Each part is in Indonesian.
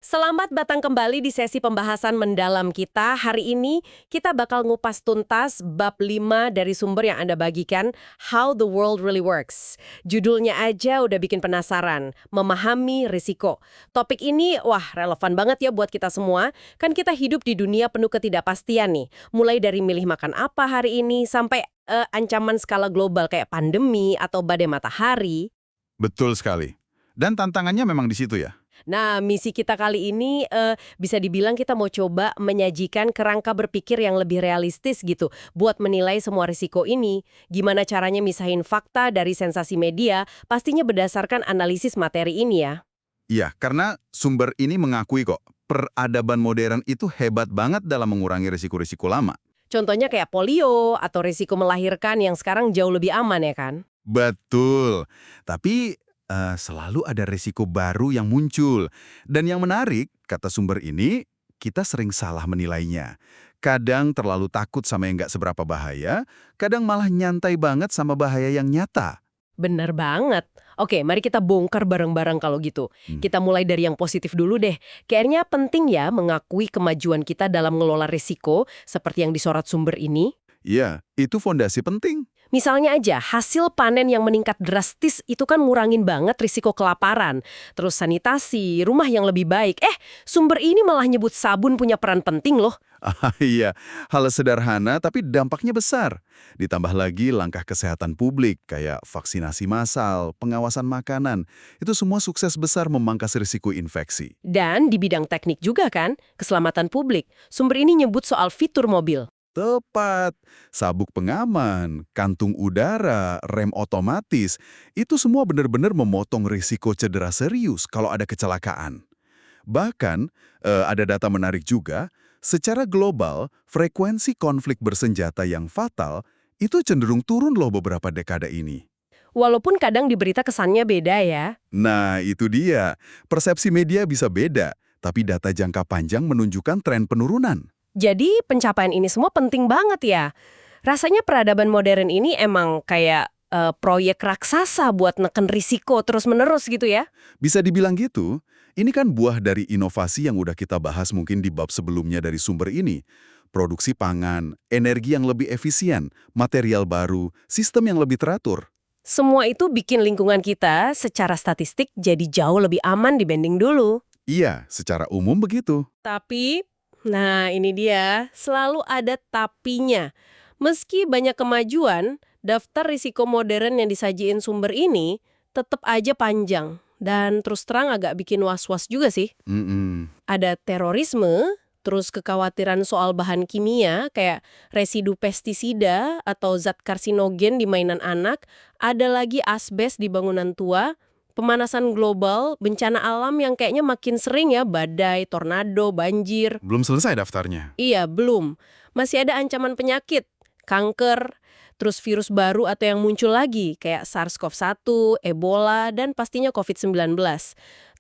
Selamat datang kembali di sesi pembahasan mendalam kita. Hari ini kita bakal ngupas tuntas bab 5 dari sumber yang Anda bagikan, How the World Really Works. Judulnya aja udah bikin penasaran, memahami risiko. Topik ini, wah relevan banget ya buat kita semua. Kan kita hidup di dunia penuh ketidakpastian nih. Mulai dari milih makan apa hari ini, sampai ancaman skala global kayak pandemi atau badai matahari. Betul sekali. Dan tantangannya memang di situ ya. Nah, misi kita kali ini bisa dibilang kita mau coba menyajikan kerangka berpikir yang lebih realistis gitu buat menilai semua risiko ini. Gimana caranya misahin fakta dari sensasi media, pastinya berdasarkan analisis materi ini ya. Iya, karena sumber ini mengakui kok, peradaban modern itu hebat banget dalam mengurangi risiko-risiko lama. Contohnya kayak polio atau risiko melahirkan yang sekarang jauh lebih aman ya kan? Betul. Tapi selalu ada risiko baru yang muncul. Dan yang menarik, kata sumber ini, kita sering salah menilainya. Kadang terlalu takut sama yang nggak seberapa bahaya, kadang malah nyantai banget sama bahaya yang nyata. Bener banget. Oke, mari kita bongkar bareng-bareng kalau gitu. Kita mulai dari yang positif dulu deh. Kayaknya penting ya mengakui kemajuan kita dalam ngelola risiko, seperti yang disorot sumber ini. Iya, itu fondasi penting. Misalnya aja, hasil panen yang meningkat drastis itu kan ngurangin banget risiko kelaparan. Terus sanitasi, rumah yang lebih baik. Sumber ini malah nyebut sabun punya peran penting loh. Iya, hal sederhana tapi dampaknya besar. Ditambah lagi langkah kesehatan publik kayak vaksinasi massal, pengawasan makanan. Itu semua sukses besar memangkas risiko infeksi. Dan di bidang teknik juga kan, keselamatan publik. Sumber ini nyebut soal fitur mobil. Tepat. Sabuk pengaman, kantung udara, rem otomatis, itu semua benar-benar memotong risiko cedera serius kalau ada kecelakaan. Bahkan, ada data menarik juga, secara global, frekuensi konflik bersenjata yang fatal itu cenderung turun loh beberapa dekade ini. Walaupun kadang di berita kesannya beda ya. Nah, itu dia. Persepsi media bisa beda, tapi data jangka panjang menunjukkan tren penurunan. Jadi pencapaian ini semua penting banget ya. Rasanya peradaban modern ini emang kayak proyek raksasa buat neken risiko terus-menerus gitu ya. Bisa dibilang gitu, ini kan buah dari inovasi yang udah kita bahas mungkin di bab sebelumnya dari sumber ini. Produksi pangan, energi yang lebih efisien, material baru, sistem yang lebih teratur. Semua itu bikin lingkungan kita secara statistik jadi jauh lebih aman dibanding dulu. Iya, secara umum begitu. Tapi, nah ini dia, selalu ada tapinya. Meski banyak kemajuan, daftar risiko modern yang disajiin sumber ini tetap aja panjang. Dan terus terang agak bikin was-was juga sih. Ada terorisme, terus kekhawatiran soal bahan kimia kayak residu pestisida atau zat karsinogen di mainan anak, ada lagi asbes di bangunan tua, pemanasan global, bencana alam yang kayaknya makin sering ya, badai, tornado, banjir. Belum selesai daftarnya. Iya, belum. Masih ada ancaman penyakit, kanker, terus virus baru atau yang muncul lagi kayak SARS-CoV-1, Ebola, dan pastinya COVID-19.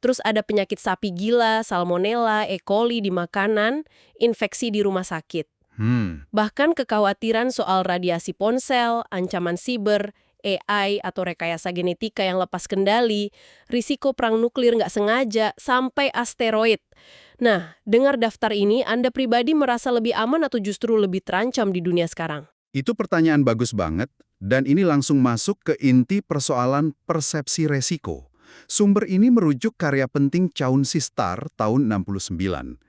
Terus ada penyakit sapi gila, Salmonella, E. coli di makanan, infeksi di rumah sakit. Bahkan kekhawatiran soal radiasi ponsel, ancaman siber, AI atau rekayasa genetika yang lepas kendali, risiko perang nuklir nggak sengaja, sampai asteroid. Nah, dengar daftar ini, Anda pribadi merasa lebih aman atau justru lebih terancam di dunia sekarang? Itu pertanyaan bagus banget, dan ini langsung masuk ke inti persoalan persepsi resiko. Sumber ini merujuk karya penting Chauncey Starr tahun 69.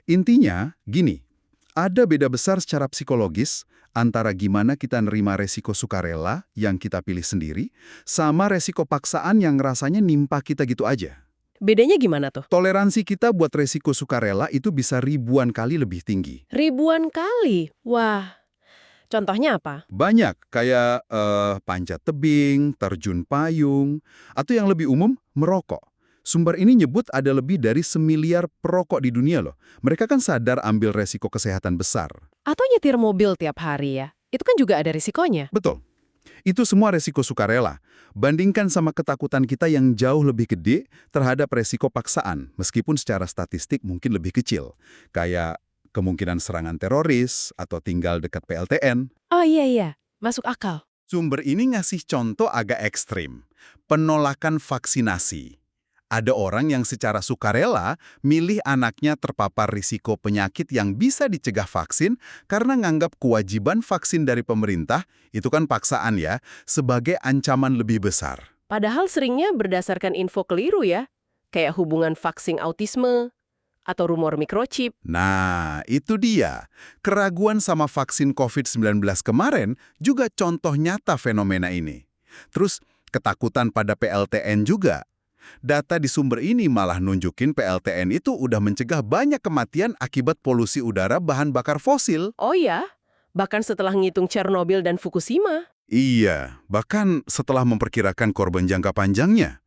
Intinya, gini, ada beda besar secara psikologis antara gimana kita nerima resiko sukarela yang kita pilih sendiri, sama resiko paksaan yang rasanya nimpa kita gitu aja. Bedanya gimana tuh? Toleransi kita buat resiko sukarela itu bisa ribuan kali lebih tinggi. Ribuan kali? Wah. Contohnya apa? Banyak, kayak panjat tebing, terjun payung, atau yang lebih umum, merokok. Sumber ini nyebut ada lebih dari 1 miliar perokok di dunia loh. Mereka kan sadar ambil resiko kesehatan besar. Atau nyetir mobil tiap hari ya? Itu kan juga ada risikonya. Betul. Itu semua resiko sukarela. Bandingkan sama ketakutan kita yang jauh lebih gede terhadap resiko paksaan, meskipun secara statistik mungkin lebih kecil. Kayak kemungkinan serangan teroris atau tinggal dekat PLTN. Oh iya, masuk akal. Sumber ini ngasih contoh agak ekstrim. Penolakan vaksinasi. Ada orang yang secara sukarela milih anaknya terpapar risiko penyakit yang bisa dicegah vaksin karena nganggap kewajiban vaksin dari pemerintah, itu kan paksaan ya, sebagai ancaman lebih besar. Padahal seringnya berdasarkan info keliru ya, kayak hubungan vaksin autisme atau rumor microchip. Nah, itu dia. Keraguan sama vaksin COVID-19 kemarin juga contoh nyata fenomena ini. Terus, ketakutan pada PLTN juga. Data di sumber ini malah nunjukin PLTN itu udah mencegah banyak kematian akibat polusi udara bahan bakar fosil. Oh ya, bahkan setelah ngitung Chernobyl dan Fukushima. Iya, bahkan setelah memperkirakan korban jangka panjangnya.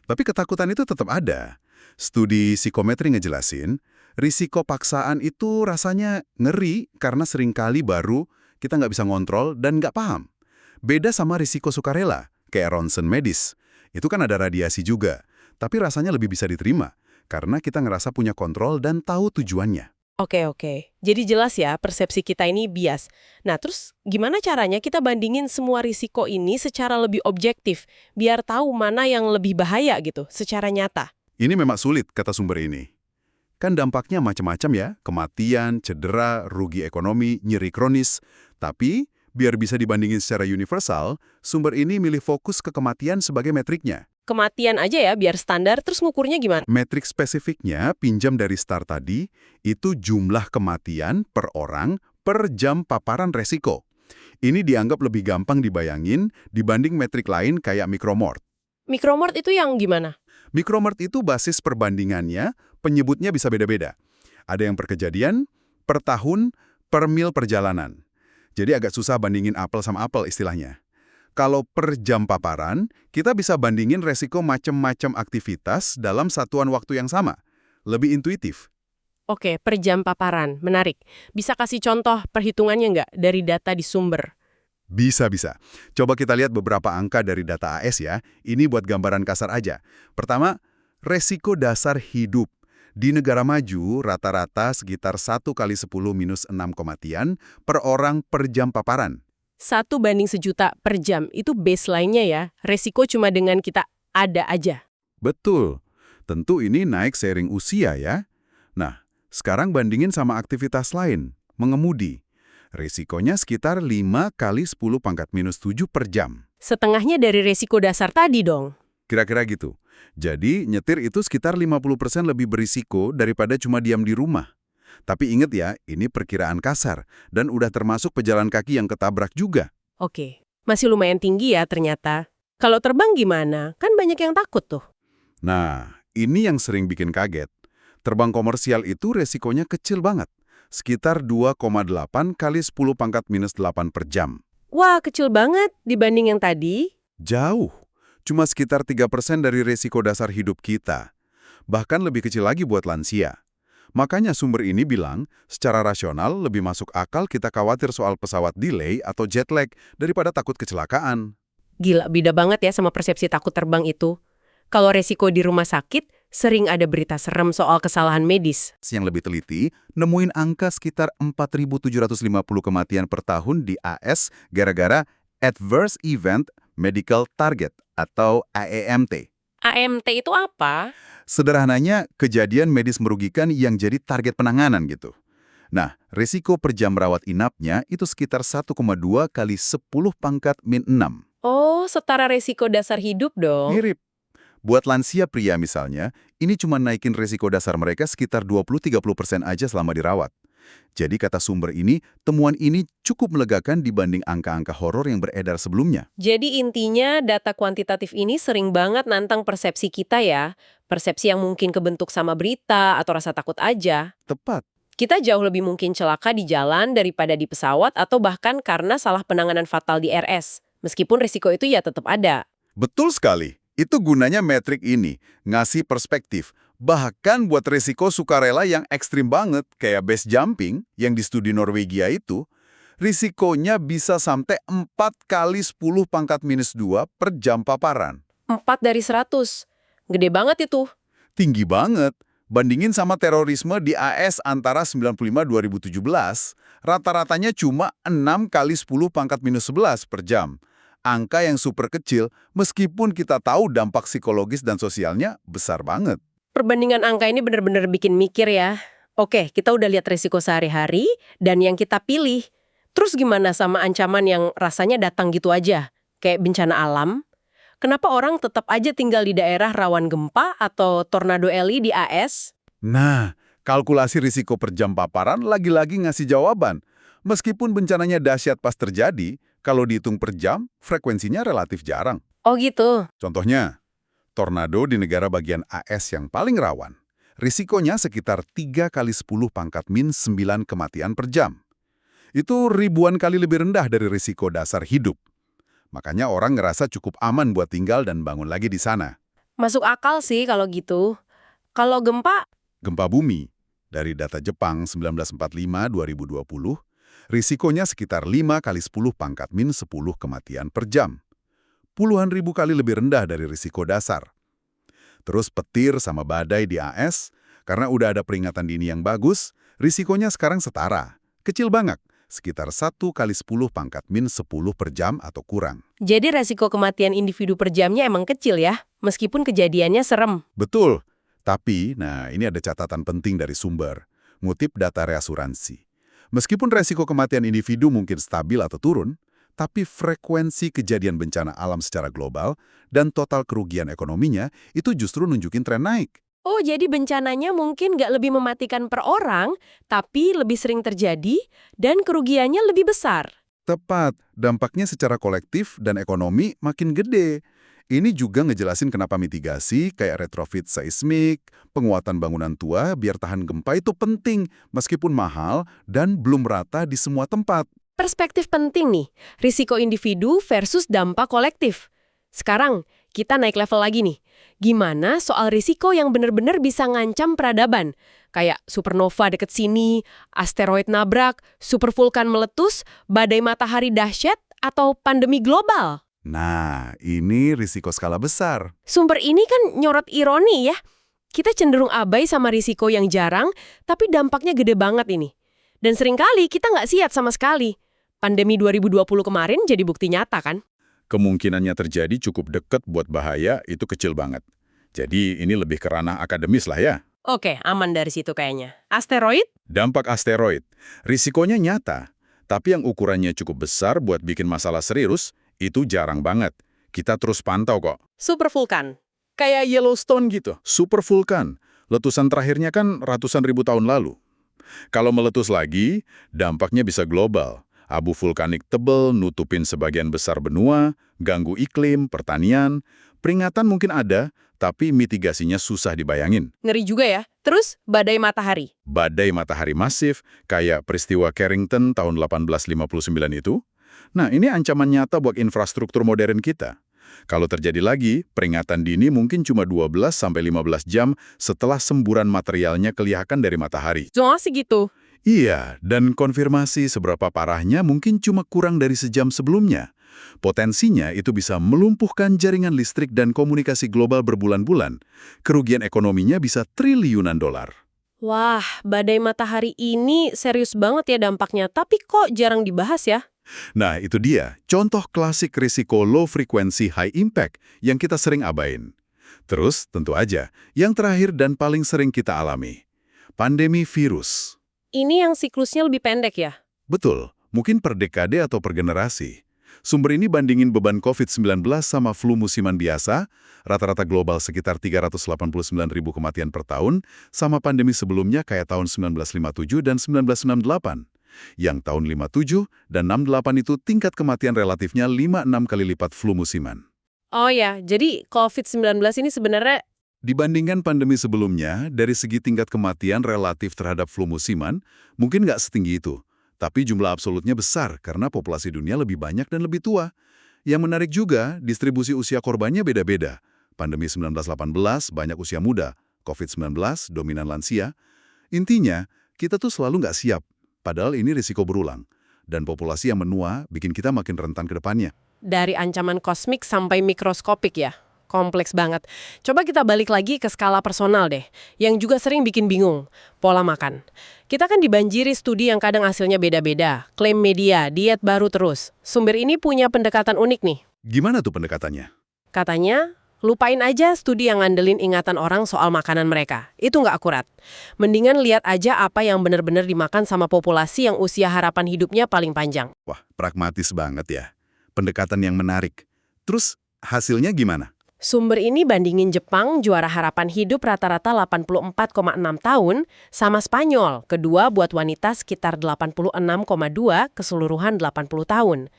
Tapi ketakutan itu tetap ada. Studi psikometri ngejelasin, risiko paksaan itu rasanya ngeri karena seringkali baru kita nggak bisa ngontrol dan nggak paham. Beda sama risiko sukarela, kayak ronsen medis. Itu kan ada radiasi juga, tapi rasanya lebih bisa diterima karena kita ngerasa punya kontrol dan tahu tujuannya. Oke. Jadi jelas ya, persepsi kita ini bias. Nah, terus gimana caranya kita bandingin semua risiko ini secara lebih objektif, biar tahu mana yang lebih bahaya gitu, secara nyata? Ini memang sulit, kata sumber ini. Kan dampaknya macam-macam ya, kematian, cedera, rugi ekonomi, nyeri kronis. Tapi, biar bisa dibandingin secara universal, sumber ini milih fokus ke kematian sebagai metriknya. Kematian aja ya, biar standar, terus ngukurnya gimana? Metrik spesifiknya, pinjam dari STAR tadi, itu jumlah kematian per orang per jam paparan resiko. Ini dianggap lebih gampang dibayangin dibanding metrik lain kayak mikromort. Mikromort itu yang gimana? Mikromort itu basis perbandingannya, penyebutnya bisa beda-beda. Ada yang per kejadian, per tahun, per mil perjalanan. Jadi agak susah bandingin apel sama apel istilahnya. Kalau per jam paparan, kita bisa bandingin resiko macam-macam aktivitas dalam satuan waktu yang sama. Lebih intuitif. Oke, per jam paparan. Menarik. Bisa kasih contoh perhitungannya nggak dari data di sumber? Bisa. Coba kita lihat beberapa angka dari data AS ya. Ini buat gambaran kasar aja. Pertama, resiko dasar hidup. Di negara maju, rata-rata sekitar 1 kali 10 minus 6 kematian per orang per jam paparan. 1:1.000.000 per jam, itu baseline-nya ya. Resiko cuma dengan kita ada aja. Betul. Tentu ini naik seiring usia ya. Nah, sekarang bandingin sama aktivitas lain, mengemudi. Risikonya sekitar 5 kali 10 pangkat minus 7 per jam. Setengahnya dari resiko dasar tadi dong. Kira-kira gitu. Jadi, nyetir itu sekitar 50% lebih berisiko daripada cuma diam di rumah. Tapi ingat ya, ini perkiraan kasar, dan udah termasuk pejalan kaki yang ketabrak juga. Oke, masih lumayan tinggi ya ternyata. Kalau terbang gimana? Kan banyak yang takut tuh. Nah, ini yang sering bikin kaget. Terbang komersial itu resikonya kecil banget. Sekitar 2,8 kali 10 pangkat minus 8 per jam. Wah, kecil banget dibanding yang tadi. Jauh. Cuma sekitar 3% dari resiko dasar hidup kita. Bahkan lebih kecil lagi buat lansia. Makanya sumber ini bilang, secara rasional lebih masuk akal kita khawatir soal pesawat delay atau jet lag daripada takut kecelakaan. Gila, beda banget ya sama persepsi takut terbang itu. Kalau resiko di rumah sakit, sering ada berita serem soal kesalahan medis. Yang lebih teliti, nemuin angka sekitar 4.750 kematian per tahun di AS gara-gara Adverse Event Medical Target atau AEMT. AMT itu apa? Sederhananya, kejadian medis merugikan yang jadi target penanganan gitu. Nah, risiko per jam rawat inapnya itu sekitar 1,2 kali 10 pangkat min 6. Oh, setara resiko dasar hidup dong. Mirip. Buat lansia pria misalnya, ini cuma naikin risiko dasar mereka sekitar 20-30% aja selama dirawat. Jadi kata sumber ini, temuan ini cukup melegakan dibanding angka-angka horor yang beredar sebelumnya. Jadi intinya data kuantitatif ini sering banget nantang persepsi kita ya. Persepsi yang mungkin kebentuk sama berita atau rasa takut aja. Tepat. Kita jauh lebih mungkin celaka di jalan daripada di pesawat atau bahkan karena salah penanganan fatal di RS. Meskipun risiko itu ya tetap ada. Betul sekali. Itu gunanya metrik ini, ngasih perspektif. Bahkan buat risiko sukarela yang ekstrim banget, kayak base jumping yang di studi Norwegia itu, risikonya bisa sampai 4 kali 10 pangkat minus 2 per jam paparan. 4 dari 100. Gede banget itu. Tinggi banget. Bandingin sama terorisme di AS antara 95-2017, rata-ratanya cuma 6 kali 10 pangkat minus 11 per jam. Angka yang super kecil, meskipun kita tahu dampak psikologis dan sosialnya besar banget. Perbandingan angka ini benar-benar bikin mikir ya. Oke, kita udah lihat risiko sehari-hari dan yang kita pilih. Terus gimana sama ancaman yang rasanya datang gitu aja? Kayak bencana alam? Kenapa orang tetap aja tinggal di daerah rawan gempa atau tornado Ellie di AS? Nah, kalkulasi risiko per jam paparan lagi-lagi ngasih jawaban. Meskipun bencananya dahsyat pas terjadi, kalau dihitung per jam, frekuensinya relatif jarang. Oh gitu. Contohnya, tornado di negara bagian AS yang paling rawan. Risikonya sekitar 3 kali 10 pangkat min 9 kematian per jam. Itu ribuan kali lebih rendah dari risiko dasar hidup. Makanya orang ngerasa cukup aman buat tinggal dan bangun lagi di sana. Masuk akal sih kalau gitu. Kalau gempa, Gempa bumi, dari data Jepang 1945-2020, risikonya sekitar 5 kali 10 pangkat min 10 kematian per jam. Puluhan ribu kali lebih rendah dari risiko dasar. Terus petir sama badai di AS, karena udah ada peringatan dini yang bagus, risikonya sekarang setara. Kecil banget, sekitar 1 kali 10 pangkat min 10 per jam atau kurang. jadi resiko kematian individu per jamnya emang kecil ya, meskipun kejadiannya serem. Betul, tapi ini ada catatan penting dari sumber, ngutip data reasuransi. Meskipun resiko kematian individu mungkin stabil atau turun, tapi frekuensi kejadian bencana alam secara global dan total kerugian ekonominya itu justru nunjukin tren naik. Oh, jadi bencananya mungkin nggak lebih mematikan per orang, tapi lebih sering terjadi dan kerugiannya lebih besar. Tepat, dampaknya secara kolektif dan ekonomi makin gede. Ini juga ngejelasin kenapa mitigasi kayak retrofit seismik, penguatan bangunan tua biar tahan gempa itu penting, meskipun mahal dan belum rata di semua tempat. Perspektif penting nih, risiko individu versus dampak kolektif. Sekarang, kita naik level lagi nih. Gimana soal risiko yang benar-benar bisa ngancam peradaban? Kayak supernova deket sini, asteroid nabrak, supervulkan meletus, badai matahari dahsyat, atau pandemi global. Nah, ini risiko skala besar. Sumber ini kan nyorot ironi ya. Kita cenderung abai sama risiko yang jarang, tapi dampaknya gede banget ini. Dan seringkali kita nggak siap sama sekali. Pandemi 2020 kemarin jadi bukti nyata kan? Kemungkinannya terjadi cukup dekat buat bahaya itu kecil banget. Jadi ini lebih ke ranah akademis lah ya. Oke, aman dari situ kayaknya. Asteroid? Dampak asteroid. Risikonya nyata, tapi yang ukurannya cukup besar buat bikin masalah serius, itu jarang banget. Kita terus pantau kok. Supervulkan. Kayak Yellowstone gitu, supervulkan. Letusan terakhirnya kan ratusan ribu tahun lalu. Kalau meletus lagi, dampaknya bisa global. Abu vulkanik tebel nutupin sebagian besar benua, ganggu iklim, pertanian. Peringatan mungkin ada, tapi mitigasinya susah dibayangin. Ngeri juga ya. Terus, badai matahari. Badai matahari masif, kayak peristiwa Carrington tahun 1859 itu. Nah, ini ancaman nyata buat infrastruktur modern kita. Kalau terjadi lagi, peringatan dini mungkin cuma 12-15 jam setelah semburan materialnya kelihatan dari matahari. Cuma segitu. Iya, dan konfirmasi seberapa parahnya mungkin cuma kurang dari sejam sebelumnya. Potensinya itu bisa melumpuhkan jaringan listrik dan komunikasi global berbulan-bulan. Kerugian ekonominya bisa triliunan dolar. Wah, badai matahari ini serius banget ya dampaknya, tapi kok jarang dibahas ya? Nah, itu dia, contoh klasik risiko low frequency high impact yang kita sering abain. Terus, tentu aja, yang terakhir dan paling sering kita alami, pandemi virus. Ini yang siklusnya lebih pendek ya? Betul, mungkin per dekade atau per generasi. Sumber ini bandingin beban COVID-19 sama flu musiman biasa, rata-rata global sekitar 389.000 kematian per tahun, sama pandemi sebelumnya kayak tahun 1957 dan 1968. Yang tahun 57 dan 68 itu tingkat kematian relatifnya 5-6 kali lipat flu musiman. Oh ya, jadi COVID-19 ini sebenarnya Dibandingkan pandemi sebelumnya, dari segi tingkat kematian relatif terhadap flu musiman, mungkin nggak setinggi itu. Tapi jumlah absolutnya besar karena populasi dunia lebih banyak dan lebih tua. Yang menarik juga, distribusi usia korbannya beda-beda. Pandemi 1918 banyak usia muda, COVID-19 dominan lansia. Intinya, kita tuh selalu nggak siap, padahal ini risiko berulang. Dan populasi yang menua bikin kita makin rentan ke depannya. dari ancaman kosmik sampai mikroskopik ya. Kompleks banget. Coba kita balik lagi ke skala personal deh, yang juga sering bikin bingung, pola makan. Kita kan dibanjiri studi yang kadang hasilnya beda-beda, klaim media, diet baru terus. Sumber ini punya pendekatan unik nih. Gimana tuh pendekatannya? Katanya, lupain aja studi yang ngandelin ingatan orang soal makanan mereka. Itu nggak akurat. Mendingan lihat aja apa yang benar-benar dimakan sama populasi yang usia harapan hidupnya paling panjang. Wah, pragmatis banget ya. Pendekatan yang menarik. Terus, hasilnya gimana? Sumber ini bandingin Jepang, juara harapan hidup rata-rata 84,6 tahun, sama Spanyol, kedua buat wanita sekitar 86,2 keseluruhan 80 tahun.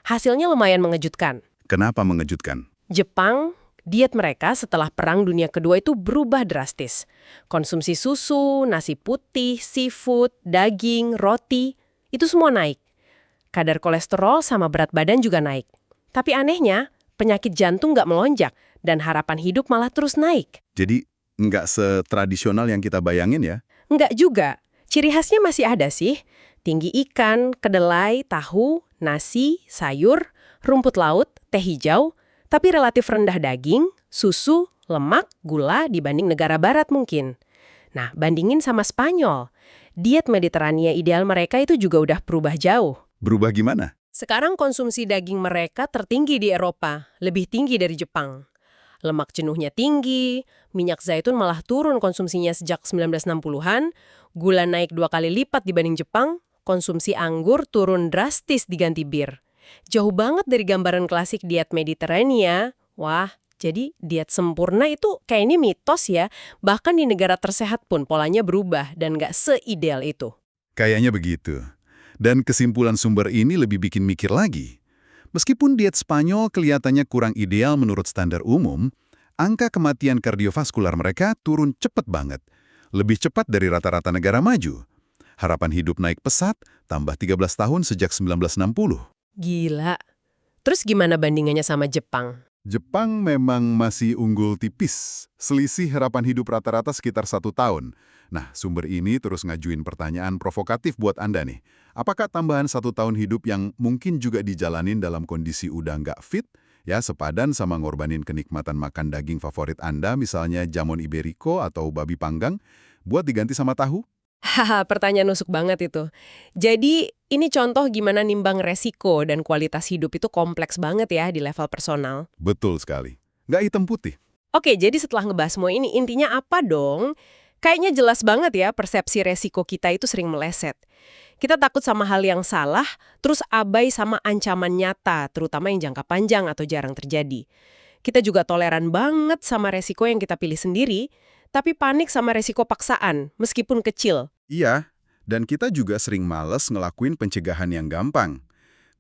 Hasilnya lumayan mengejutkan. Kenapa mengejutkan? Jepang, diet mereka setelah Perang Dunia Kedua itu berubah drastis. Konsumsi susu, nasi putih, seafood, daging, roti, itu semua naik. Kadar kolesterol sama berat badan juga naik. Tapi anehnya, penyakit jantung nggak melonjak dan harapan hidup malah terus naik. Jadi, nggak setradisional yang kita bayangin ya? Nggak juga. Ciri khasnya masih ada sih. Tinggi ikan, kedelai, tahu, nasi, sayur, rumput laut, teh hijau, tapi relatif rendah daging, susu, lemak, gula dibanding negara barat mungkin. Nah, bandingin sama Spanyol. Diet Mediterania ideal mereka itu juga udah berubah jauh. Berubah gimana? Sekarang konsumsi daging mereka tertinggi di Eropa, lebih tinggi dari Jepang. Lemak jenuhnya tinggi, minyak zaitun malah turun konsumsinya sejak 1960-an, gula naik 2 kali lipat dibanding Jepang, konsumsi anggur turun drastis diganti bir. Jauh banget dari gambaran klasik diet Mediterania. Wah, jadi diet sempurna itu kayak ini mitos ya. Bahkan di negara tersehat pun polanya berubah dan nggak seideal itu. Kayaknya begitu. Dan kesimpulan sumber ini lebih bikin mikir lagi. Meskipun diet Spanyol kelihatannya kurang ideal menurut standar umum, angka kematian kardiovaskular mereka turun cepat banget. Lebih cepat dari rata-rata negara maju. Harapan hidup naik pesat, tambah 13 tahun sejak 1960. Gila. Terus gimana bandingannya sama Jepang? Jepang memang masih unggul tipis, selisih harapan hidup rata-rata sekitar 1 tahun. Nah, sumber ini terus ngajuin pertanyaan provokatif buat Anda nih. Apakah tambahan 1 tahun hidup yang mungkin juga dijalanin dalam kondisi udah nggak fit, ya sepadan sama ngorbanin kenikmatan makan daging favorit Anda, misalnya jamon iberico atau babi panggang, buat diganti sama tahu? Haha, pertanyaan nusuk banget itu. Jadi, ini contoh gimana nimbang resiko dan kualitas hidup itu kompleks banget ya di level personal. Betul sekali. Nggak hitam putih. Oke, jadi setelah ngebahas semua ini, intinya apa dong? Kayaknya jelas banget ya persepsi resiko kita itu sering meleset. Kita takut sama hal yang salah, terus abai sama ancaman nyata, terutama yang jangka panjang atau jarang terjadi. Kita juga toleran banget sama resiko yang kita pilih sendiri, tapi panik sama resiko paksaan, meskipun kecil. Iya, dan kita juga sering males ngelakuin pencegahan yang gampang.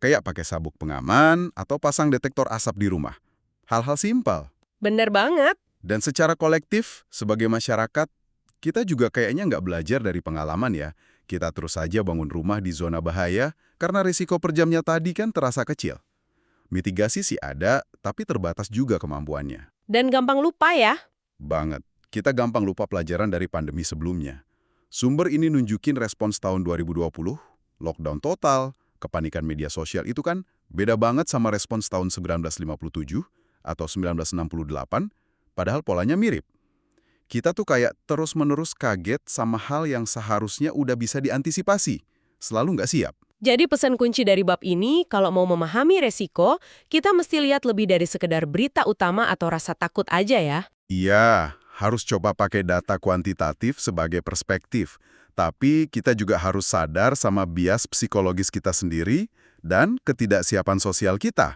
Kayak pakai sabuk pengaman atau pasang detektor asap di rumah. Hal-hal simpel. Bener banget. Dan secara kolektif, sebagai masyarakat, kita juga kayaknya nggak belajar dari pengalaman ya. Kita terus saja bangun rumah di zona bahaya karena risiko per jamnya tadi kan terasa kecil. Mitigasi sih ada, tapi terbatas juga kemampuannya. Dan gampang lupa ya. Banget. Kita gampang lupa pelajaran dari pandemi sebelumnya. Sumber ini nunjukin respons tahun 2020, lockdown total, kepanikan media sosial itu kan beda banget sama respons tahun 1957 atau 1968, padahal polanya mirip. Kita tuh kayak terus-menerus kaget sama hal yang seharusnya udah bisa diantisipasi, selalu nggak siap. Jadi pesan kunci dari bab ini, kalau mau memahami resiko, kita mesti lihat lebih dari sekedar berita utama atau rasa takut aja ya. Iya, harus coba pakai data kuantitatif sebagai perspektif. Tapi kita juga harus sadar sama bias psikologis kita sendiri dan ketidaksiapan sosial kita.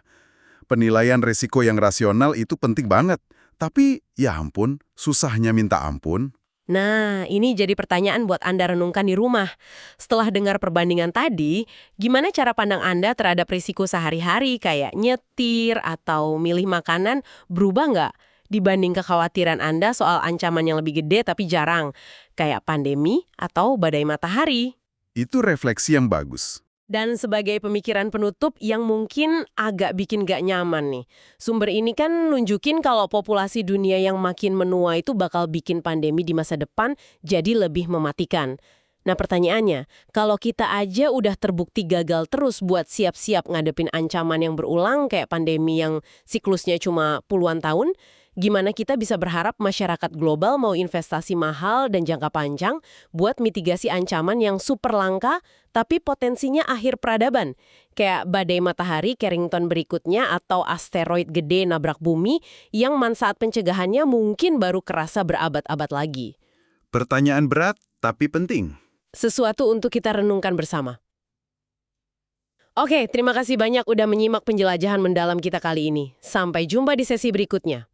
Penilaian risiko yang rasional itu penting banget. Tapi, ya ampun, susahnya minta ampun. Nah, ini jadi pertanyaan buat Anda renungkan di rumah. Setelah dengar perbandingan tadi, gimana cara pandang Anda terhadap risiko sehari-hari kayak nyetir atau milih makanan berubah nggak? Dibanding kekhawatiran Anda soal ancaman yang lebih gede tapi jarang, kayak pandemi atau badai matahari. Itu refleksi yang bagus. Dan sebagai pemikiran penutup yang mungkin agak bikin gak nyaman nih. Sumber ini kan nunjukin kalau populasi dunia yang makin menua itu bakal bikin pandemi di masa depan jadi lebih mematikan. Nah pertanyaannya, kalau kita aja udah terbukti gagal terus buat siap-siap ngadepin ancaman yang berulang kayak pandemi yang siklusnya cuma puluhan tahun, Gimana kita bisa berharap masyarakat global mau investasi mahal dan jangka panjang buat mitigasi ancaman yang super langka, tapi potensinya akhir peradaban. Kayak badai matahari Carrington berikutnya atau asteroid gede nabrak bumi yang manfaat pencegahannya mungkin baru kerasa berabad-abad lagi. Pertanyaan berat, tapi penting. Sesuatu untuk kita renungkan bersama. Oke, terima kasih banyak udah menyimak penjelajahan mendalam kita kali ini. Sampai jumpa di sesi berikutnya.